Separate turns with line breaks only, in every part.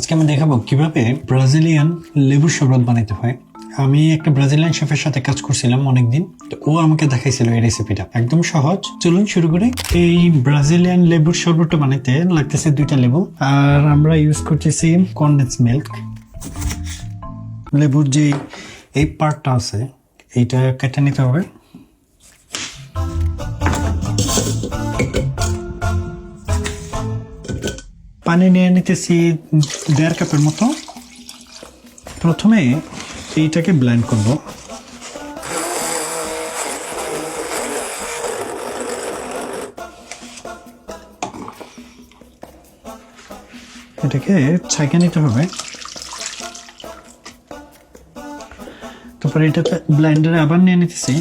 আজকে আমি দেখাবো কিভাবে ব্রাজিলিয়ান লেবুর শরবত বানাতে হয়। আমি একটা ব্রাজিলিয়ান শেফের সাথে কাজ করছিলাম অনেকদিন, তো ও আমাকে দেখাইছিল এই রেসিপিটা। একদম সহজ, চলুন শুরু করি। এই ব্রাজিলিয়ান লেবুর শরবতটা বানাইতে লাগতেছে 2টা লেবু, আর আমরা ইউজ করতেছি কনডেন্স মিল্ক। লেবুর যে এই পার্টটা আছে এইটা কেটে নিতে হবে। পানি নিয়ে নিতেছি 1.5 কাপের মতো। প্রথমে এইটাকে ব্লেন্ড করব। এটাকে ছাইকে নিতে হবে। তারপরে এটাকে ব্লেন্ডারে আবার নিয়ে নিতেছি।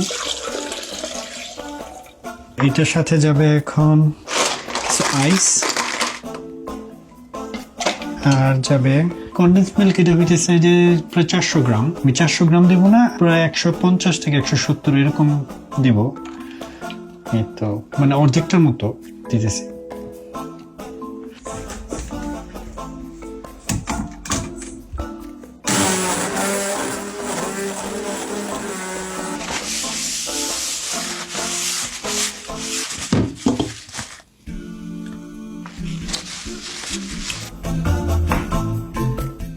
এইটার সাথে যাবে এখন কিছু আইস, আর যাবে কনডেন্স মিল্ক। এটা হইতেছে যে প্রায় 400 গ্রাম। আমি 400 গ্রাম দেবো না, প্রায় 150 থেকে 170 এরকম দেব। এই তো মানে অর্ধেকটার মতো দিতেছি।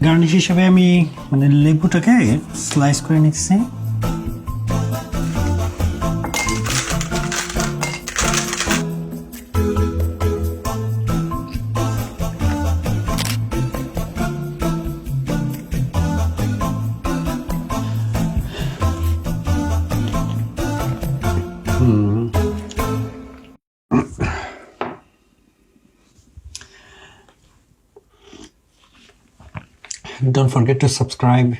গার্নিশ হিসেবে আমি মানে লেবুটাকে স্লাইস করে নিচ্ছি। Don't forget to subscribe.